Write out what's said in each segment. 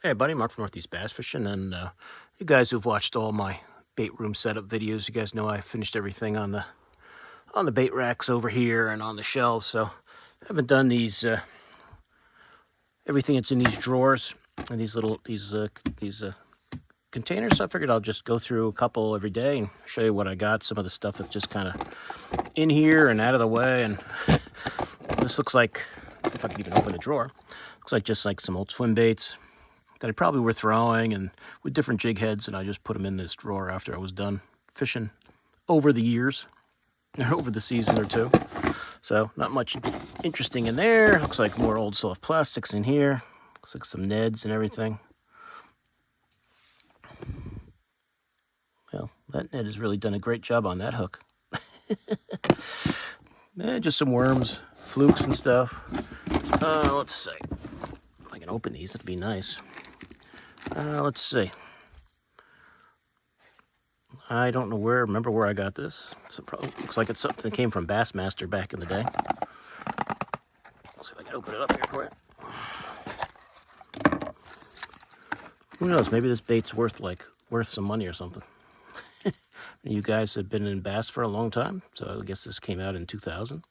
Hey, buddy, Mark from Northeast Bass Fishing, and you guys who've watched all my bait room setup videos, you guys know I finished everything on the bait racks over here and on the shelves. So I haven't done these everything that's in these drawers and these containers. So I figured I'll just go through a couple every day and show you what I got. Some of the stuff that's just kind of in here and out of the way. And this looks like, if I can even open the drawer, looks like just like some old swim baits that I probably were throwing and with different jig heads, and I just put them in this drawer after I was done fishing over the years, or over the season or two. So not much interesting in there. Looks like more old soft plastics in here. Looks like some Neds and everything. Well, that Ned has really done a great job on that hook. And just some worms, flukes and stuff. Let's see. If I can open these, it'd be nice. Let's see. I don't remember where I got this. So probably looks like it's something that came from Bassmaster back in the day. Let's see if I can open it up here for you. Who knows? Maybe this bait's worth some money or something. You guys have been in bass for a long time, so I guess this came out in 2000.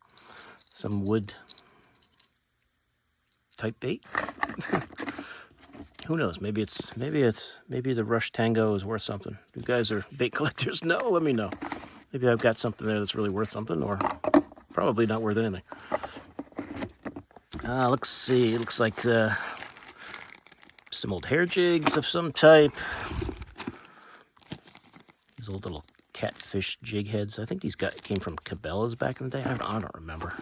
Some wood type bait. Who knows? Maybe the Rush Tango is worth something. You guys are bait collectors? No, let me know. Maybe I've got something there that's really worth something, or probably not worth anything. Let's see. It looks like some old hair jigs of some type. These old little catfish jig heads. I think these came from Cabela's back in the day. I don't remember.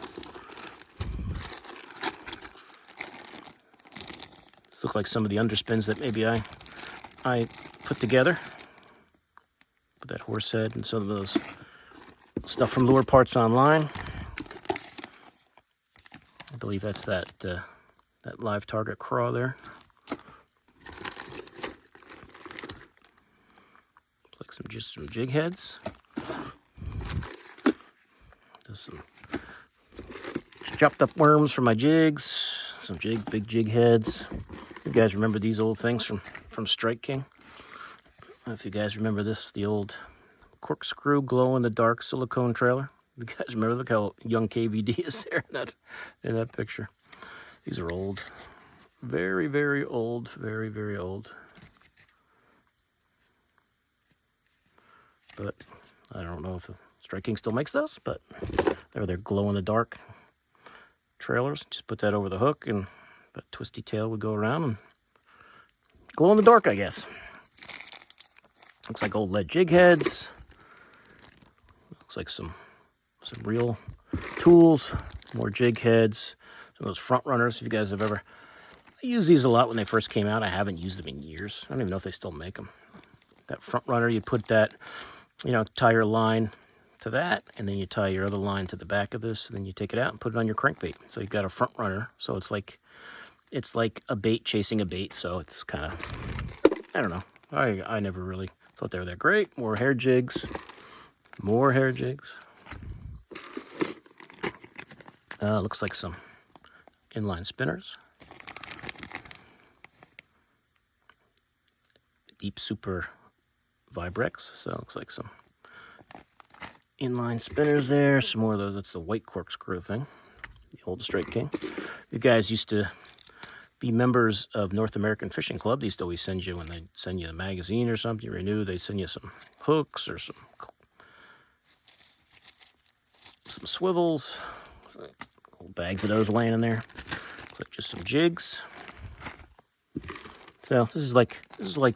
These look like some of the underspins that maybe I put together. Put that horse head and some of those stuff from Lure Parts Online. I believe that's that live target craw there. Looks like some jig heads. Just some chopped up worms for my jigs. Some big jig heads. You guys remember these old things from Strike King? I don't know if you guys remember this, the old corkscrew glow-in-the-dark silicone trailer. You guys remember? Look how young KVD is there in that picture. These are old. Very, very old. Very, very old. But I don't know if the Strike King still makes those, but they're glow-in-the-dark trailers. Just put that over the hook, and that twisty tail would go around and glow in the dark, I guess. Looks like old lead jig heads. Looks like some real tools, more jig heads, some of those front runners. If you guys have ever, I used these a lot when they first came out. I haven't used them in years. I don't even know if they still make them. That front runner, you put that, tie your line to that, and then you tie your other line to the back of this, and then you take it out and put it on your crankbait. So you've got a front runner. So it's like a bait chasing a bait. So it's kind of, I don't know. I never really thought they were that great. More hair jigs. Looks like some inline spinners. Deep Super Vibrex. So it looks like some inline spinners there. Some more of those. That's the white corkscrew thing. The old Strike King. You guys used to be members of North American Fishing Club. They used to always send you, when they send you a magazine or something, you renew, they send you some hooks or some swivels. Old bags of those laying in there. Looks like just some jigs. So this is like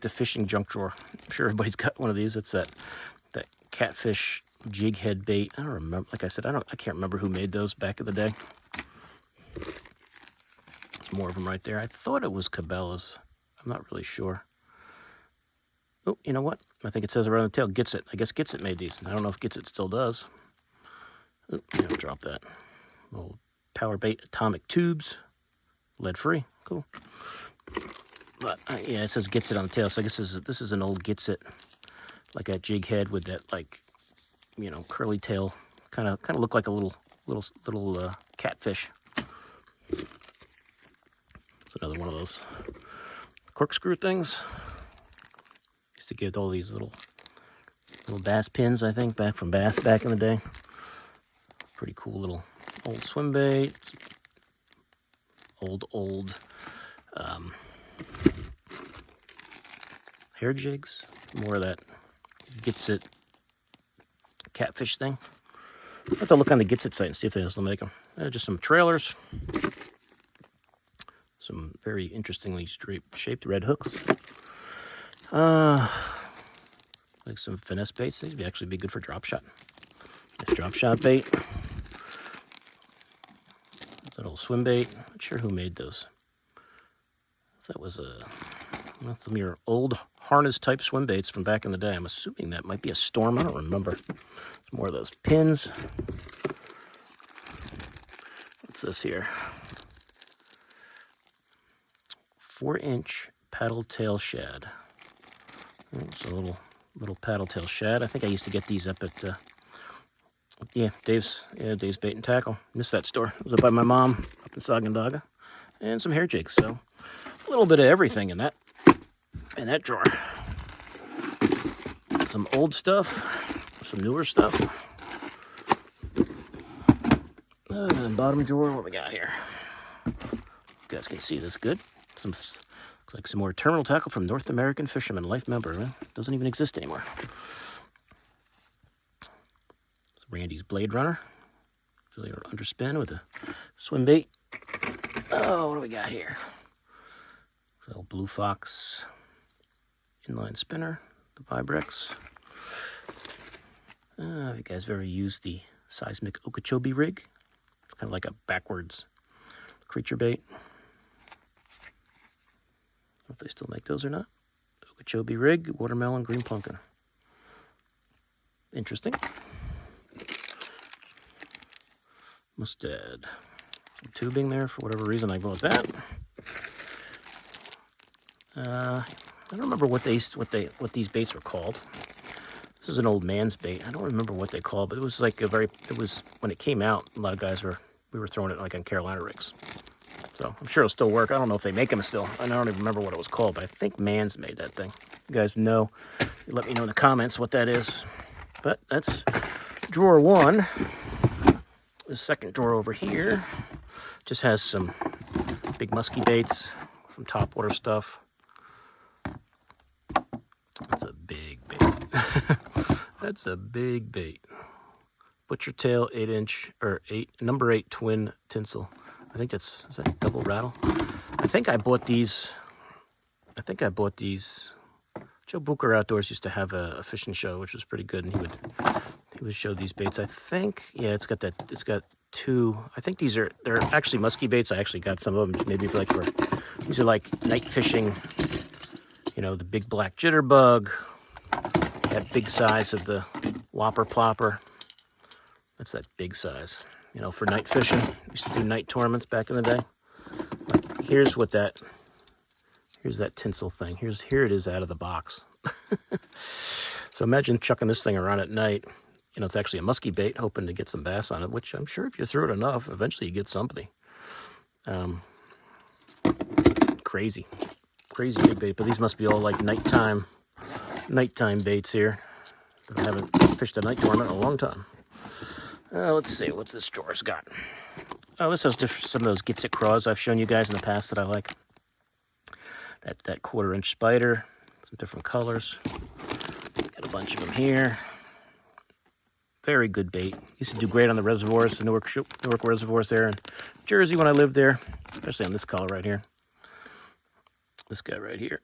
the fishing junk drawer. I'm sure everybody's got one of these. It's that catfish jig head bait. I don't remember. Like I said, I can't remember who made those back in the day. There's more of them right there. I thought it was Cabela's. I'm not really sure. Oh, you know what? I think it says around the tail, Gitsit. I guess Gitsit made these. I don't know if Gitsit still does. Oh, yeah, I'll drop that. Little power bait atomic tubes. Lead free. Cool. But yeah, it says Gitsit on the tail. So I guess this is an old Gitsit, like a jig head with that, like, curly tail. Kind of look like a little catfish. It's another one of those corkscrew things. Used to get all these little bass pins, I think, back from Bass back in the day. Pretty cool little old swim bait. Old hair jigs. More of that Gets It catfish thing. I'll have to look on the Gets It site and see if they still make them. Just some trailers. Some very interestingly shaped red hooks. Like some finesse baits. These would actually be good for drop shot. Nice drop shot bait. That old swim bait. Not sure who made those. That was some of your old harness type swim baits from back in the day. I'm assuming that might be a Storm. I don't remember. Some more of those pins. What's this here? 4-inch paddle tail shad. It's a little paddle tail shad. I think I used to get these up at Dave's Bait and Tackle. Missed that store. It was up by my mom up in Sagandaga. And some hair jigs. So a little bit of everything in that drawer. Some old stuff, some newer stuff. Bottom drawer, what we got here? You guys can see this good. Looks like some more terminal tackle from North American Fisherman Life Member. Doesn't even exist anymore. It's Randy's Blade Runner. Really underspin with a swim bait. Oh, what do we got here? So Blue Fox inline spinner, the Vibrex. Have you guys ever used the Seismic Okeechobee rig? It's kind of like a backwards creature bait. I don't know if they still make those or not. Okeechobee rig, watermelon, green pumpkin. Interesting. Mustad. Some tubing there for whatever reason I bought that. I don't remember what these baits were called. This is an old man's bait. I don't remember what they called, but it was like when it came out, a lot of guys we were throwing it like on Carolina rigs. So I'm sure it'll still work. I don't know if they make them still. I don't even remember what it was called, but I think Man's made that thing. You guys know, you let me know in the comments what that is. But that's drawer one. The second drawer over here just has some big musky baits, some topwater stuff. That's a big bait. That's a big bait. Butcher tail 8-inch or number 8 twin tinsel. I think is that double rattle? I think I bought these. Joe Booker Outdoors used to have a fishing show, which was pretty good, and he would show these baits. I think, yeah, it's got two. I think they're actually musky baits. I actually got some of them maybe these are like night fishing. You know, the big black jitterbug. That big size of the whopper plopper. That's that big size. You know, for night fishing. Used to do night tournaments back in the day. Like, here's that tinsel thing. Here it is out of the box. So imagine chucking this thing around at night. You know, it's actually a musky bait, hoping to get some bass on it, which I'm sure if you throw it enough, eventually you get something. Crazy big bait, but these must be all like nighttime baits here. But I haven't fished a night tournament in a long time. Let's see, what's this drawer's got? Oh, this has some of those Gets It Craws I've shown you guys in the past that I like. That 1/4-inch spider, some different colors. Got a bunch of them here. Very good bait. Used to do great on the reservoirs, the Newark reservoirs there in Jersey when I lived there, especially on this color right here. This guy right here.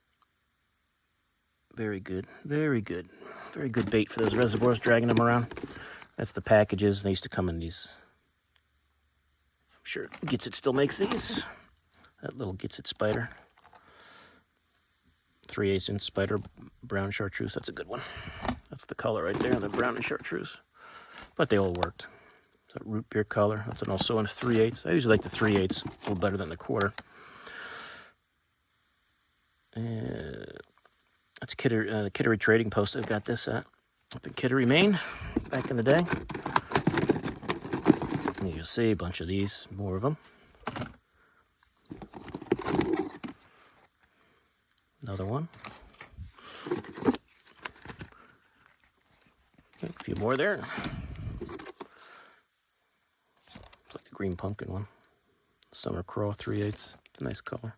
Very good, very good. Very good bait for those reservoirs, dragging them around. That's the packages. They used to come in these. I'm sure Gets It still makes these. That little Gets It spider. 3/8-inch spider, brown chartreuse. That's a good one. That's the color right there, the brown and chartreuse. But they all worked. It's that root beer color. That's also in 3/8. I usually like the 3/8 a little better than the 1/4. That's the Kittery Trading Post. I've got this at up in Kittery, Maine, back in the day. And you'll see a bunch of these, more of them. Another one. A few more there. It's like the green pumpkin one. Summer Craw 3/8. It's a nice color.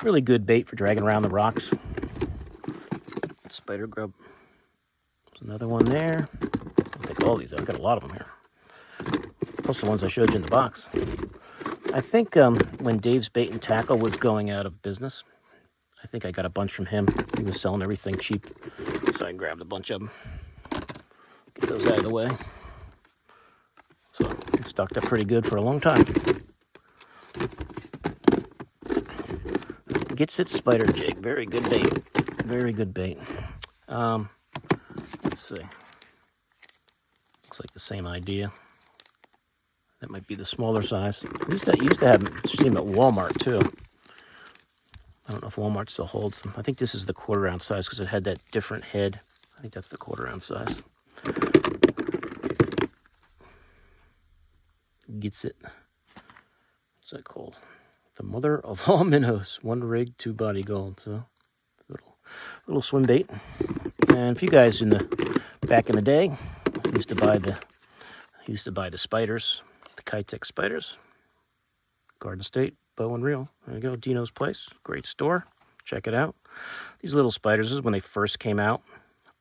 Really good bait for dragging around the rocks. Spider grub. There's another one there. I'll take all these. I've got a lot of them here. Plus the ones I showed you in the box. I think when Dave's Bait and Tackle was going out of business, I think I got a bunch from him. He was selling everything cheap, so I grabbed a bunch of them. Get those out of the way. So it's stocked up pretty good for a long time. Gets it spider jig. Very good bait. Very good bait. Let's see. Looks like the same idea. That might be the smaller size. Used to have seen them at Walmart too. I don't know if Walmart still holds them. I think this is the 1/4 ounce size because it had that different head. I think that's the 1/4 ounce size. Gets it. What's that called? The mother of all minnows. 1 rig, 2 body gold. So little swim bait. And if you guys back in the day used to buy the spiders, the Kitech spiders, Garden State, Bow and Reel. There you go, Dino's Place. Great store. Check it out. These little spiders, this is when they first came out.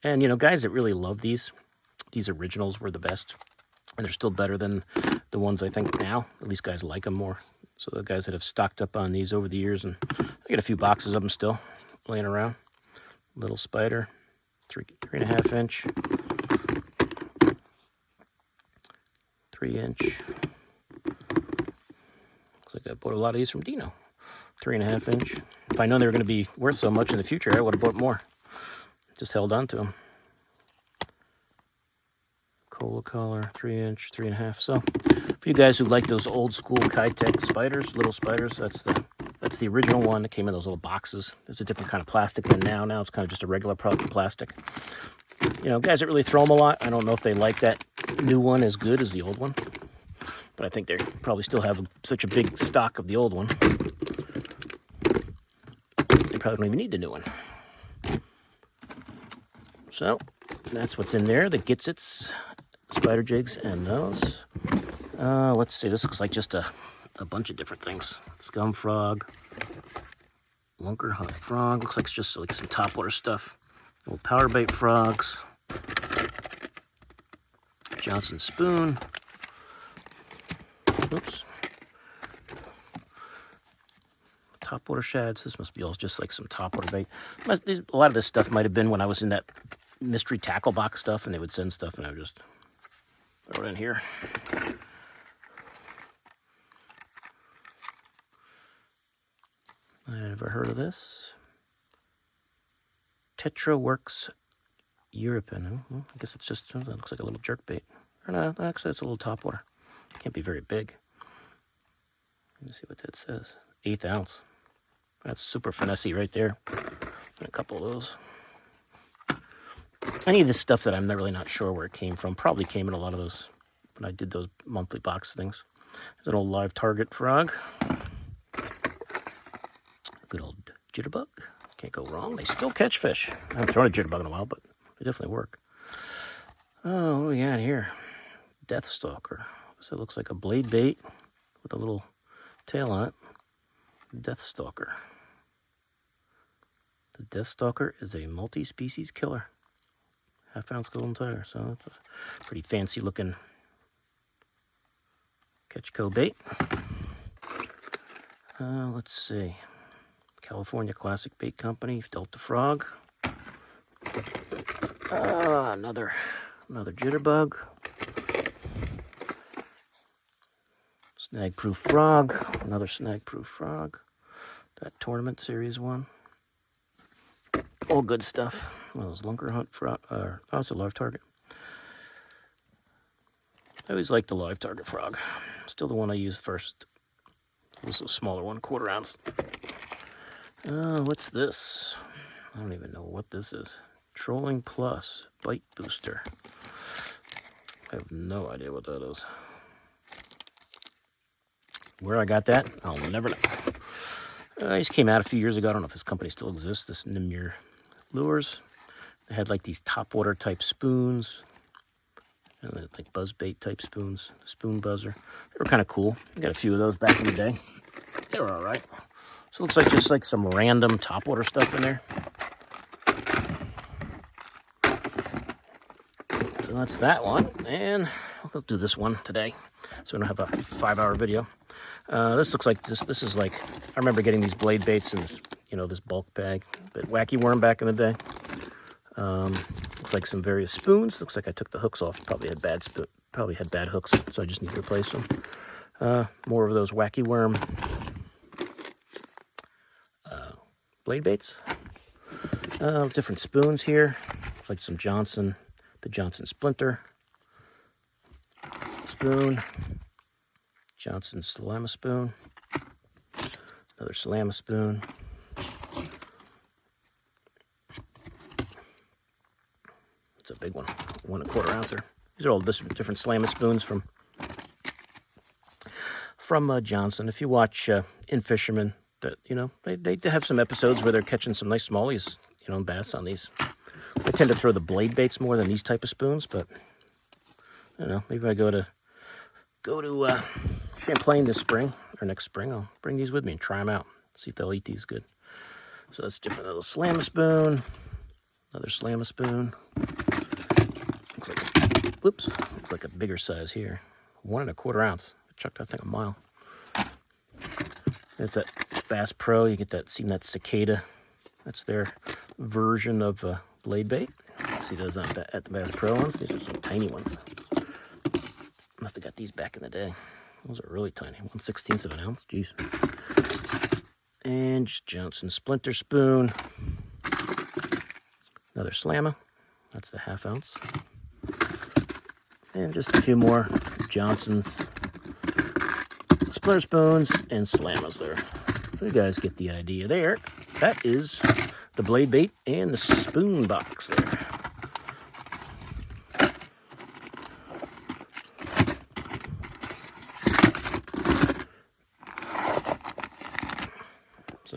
And, you know, guys that really love these originals were the best. And they're still better than the ones I think now. At least guys like them more. So the guys that have stocked up on these over the years, and I got a few boxes of them still laying around. Little spider, 3.5 inch, 3 inch. Looks like I bought a lot of these from Dino. 3.5 inch. If I known they were going to be worth so much in the future, I would have bought more. Just held on to them. Cola collar, 3 inch, 3.5. So for you guys who like those old school Kitech spiders, little spiders, that's the original one that came in those little boxes. There's a different kind of plastic than now. Now it's kind of just a regular plastic. You know, guys that really throw them a lot, I don't know if they like that new one as good as the old one. But I think they probably still have such a big stock of the old one. They probably don't even need the new one. So that's what's in there. The Gets It's spider jigs and those. Let's see. This looks like just a bunch of different things. Scum frog, lunker hot frog. Looks like it's just like some topwater stuff. Little power bait frogs. Johnson spoon. Oops. Topwater shads. This must be all just like some topwater bait. A lot of this stuff might have been when I was in that mystery tackle box stuff, and they would send stuff, and I would just throw it in here. I never heard of this. TetraWorks European. Well, I guess it's just, it looks like a little jerk bait. Or no, actually it's a little topwater. Can't be very big. Let me see what that says. 1/8 ounce. That's super finessey right there. And a couple of those. Any of this stuff that I'm really not sure where it came from. Probably came in a lot of those when I did those monthly box things. There's an old live target frog. Good old jitterbug. Can't go wrong. They still catch fish. I haven't thrown a jitterbug in a while, but they definitely work. Oh, what do we got here? Deathstalker. So it looks like a blade bait with a little tail on it. Deathstalker. The Deathstalker is a multi-species killer. 1/2 ounce golden tire. So it's a pretty fancy looking Catchco bait. Let's see. California Classic Bait Company, Delta Frog. Another jitterbug. Snag Proof Frog. Another Snag Proof Frog. That Tournament Series 1. All good stuff. Well, those Lunker Hunt frog. Oh, it's a live target. I always like the live target frog. Still the one I used first. This is a smaller one, 1/4 ounce. What's this? I don't even know what this is. Trolling Plus Bite Booster. I have no idea what that is. Where I got that, I'll never know. These came out a few years ago. I don't know if this company still exists, this Nimir Lures. They had like these topwater type spoons, and like buzz bait type spoons, spoon buzzer. They were kind of cool. I got a few of those back in the day. They were all right. So it looks like just like some random topwater stuff in there. So that's that one, and we'll do this one today, so we don't have a 5-hour video. This looks like this is like, I remember getting these blade baits in this, this bulk bag, but wacky worm back in the day. Looks like some various spoons. Looks like I took the hooks off. Probably had bad hooks, so I just need to replace them. More of those wacky worm blade baits. Different spoons here. Looks like some the Johnson Splinter spoon, Johnson Salama spoon, another Salama spoon, it's a big one, 1 1/4 ouncer. These are all different Salama spoons from Johnson. If you watch In Fisherman, they have some episodes where they're catching some nice smallies, bass on these. I tend to throw the blade baits more than these type of spoons, but I don't know, maybe if I go to Champlain this spring, or next spring, I'll bring these with me and try them out, see if they'll eat these good. So that's different. Little Salama spoon, another Salama spoon. Looks like a bigger size here. 1 1/4 ounce. I chucked that thing a mile. It's that Bass Pro. You get that, seen that cicada. That's their version of blade bait. See those at the Bass Pro ones? These are some tiny ones. Must have got these back in the day. Those are really tiny. 1/16 of an ounce. Jeez. And just Johnson Splinter spoon. Another Salama. That's the 1/2 ounce. And just a few more Johnson's Splinter spoons and Salamas there. So you guys get the idea there. That is the blade bait and the spoon box there. So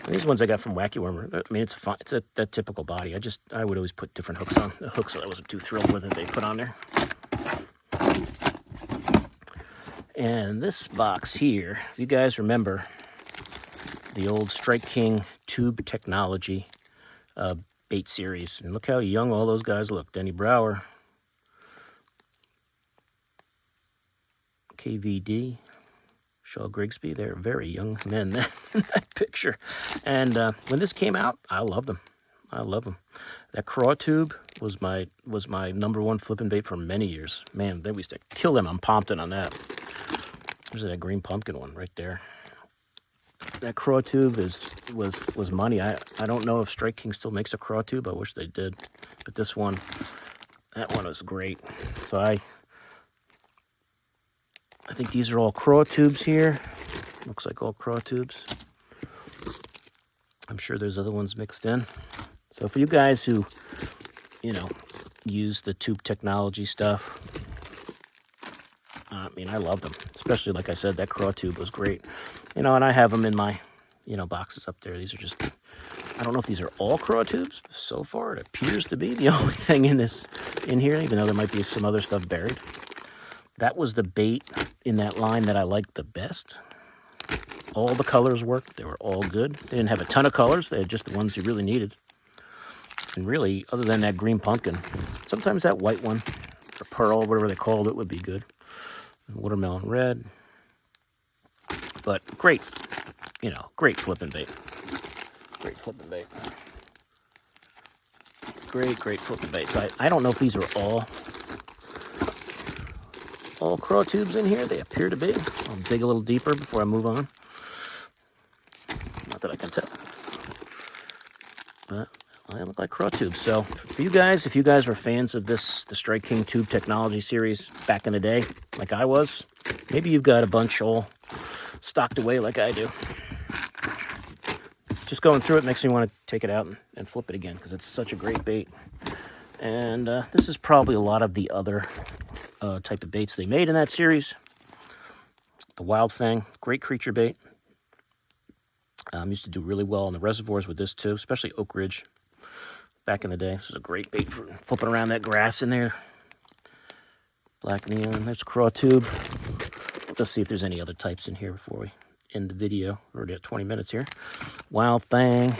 these ones I got from Wacky Worm. I mean, it's fun. It's that typical body. I would always put different hooks on. The hooks that I wasn't too thrilled with that they put on there. And this box here, if you guys remember the old Strike King Tube Technology bait series, and look how young all those guys look. Denny Brower, KVD, Shaw Grigsby, they're very young men in that picture. And when this came out, I loved them. I love them. That Craw Tube was my #1 flipping bait for many years. Man, they used to kill them on Pompton on that. There's that green pumpkin one right there. That Craw Tube was money. I don't know if Strike King still makes a Craw Tube. I wish they did. But this one, that one was great. So I think these are all Craw Tubes here. Looks like all Craw Tubes. I'm sure there's other ones mixed in. So for you guys who, use the tube technology stuff, I mean, I love them. Especially, like I said, that Craw Tube was great. And I have them in my, boxes up there. These are just, I don't know if these are all Craw Tubes. So far, it appears to be the only thing in here, even though there might be some other stuff buried. That was the bait in that line that I liked the best. All the colors worked. They were all good. They didn't have a ton of colors. They had just the ones you really needed. And really, other than that green pumpkin, sometimes that white one, or pearl, whatever they called it, would be good. And watermelon red. But great, great flipping bait. Great flipping bait. Great flipping bait. So I don't know if these are all Craw Tubes in here. They appear to be. I'll dig a little deeper before I move on. Not that I can tell. But they look like Craw Tubes. So for you guys, if you guys were fans of the Strike King Tube Technology series back in the day, like I was, maybe you've got a bunch all stocked away like I do. Just going through it makes me want to take it out and flip it again because it's such a great bait. And this is probably a lot of the other type of baits they made in that series. The Wild Fang, great creature bait. Used to do really well in the reservoirs with this too, especially Oak Ridge back in the day. This is a great bait for flipping around that grass in there. Black neon. There's Craw Tube. Let's see if there's any other types in here before we end the video. We're already at 20 minutes here. Wild Thing.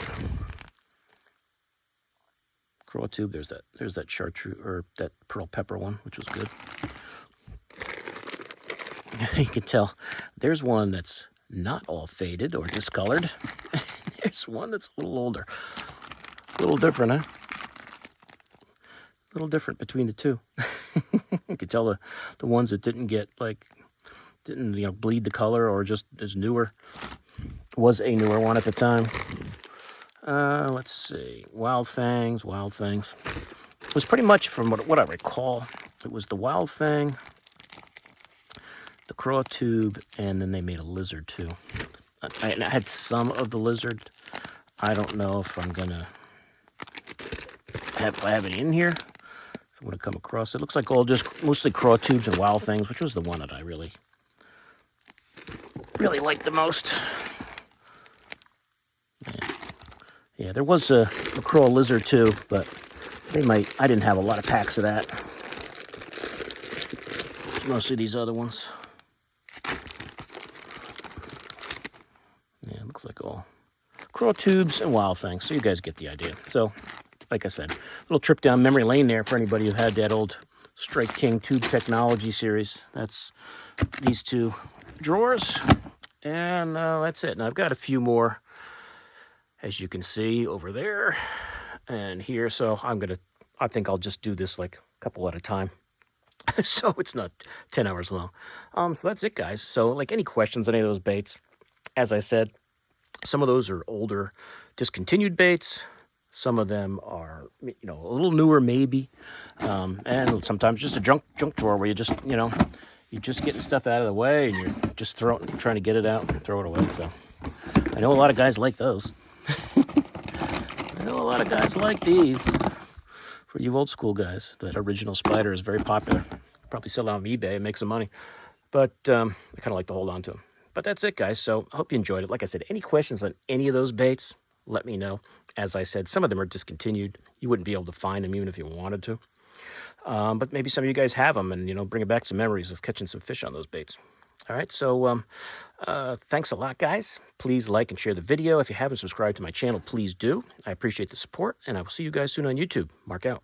Craw Tube. There's that chartreuse or that pearl pepper one, which was good. You can tell there's one that's not all faded or discolored. There's one that's a little older. A little different, huh? A little different between the two. You can tell the ones that didn't bleed the color or just is newer. Was a newer one at the time. Let's see. Wild Things. It was pretty much, from what I recall, it was the Wild Thing, the Craw Tube, and then they made a lizard too. I had some of the lizard. I don't know if I'm gonna have it in here. If I'm gonna come across it. Looks like all just mostly Craw Tubes and Wild Things, which was the one that I really liked the most. Yeah, there was a Craw Lizard too, but I didn't have a lot of packs of that. It's mostly these other ones. Yeah, it looks like all Craw Tubes and Wild Things, so you guys get the idea. So, like I said, a little trip down memory lane there for anybody who had that old Strike King Tube Technology series. That's these two drawers, and that's it. Now, I've got a few more, as you can see over there and here, so I think I'll just do this like a couple at a time. So it's not 10 hours long. So that's it, guys. So, like, any questions on any of those baits? As I said, some of those are older, discontinued baits. Some of them are, a little newer maybe. And sometimes just a junk drawer where you're just getting stuff out of the way and you're just trying to get it out and throw it away. So I know a lot of guys like those. I know a lot of guys like these. For you old school guys, that original Spider is very popular. Probably sell out on eBay and make some money. But I kind of like to hold on to them. But that's it, guys. So I hope you enjoyed it. Like I said, any questions on any of those baits, let me know. As I said, some of them are discontinued. You wouldn't be able to find them even if you wanted to. But maybe some of you guys have them and, bring back some memories of catching some fish on those baits. All right, so thanks a lot, guys. Please like and share the video. If you haven't subscribed to my channel, please do. I appreciate the support, and I will see you guys soon on YouTube. Mark out.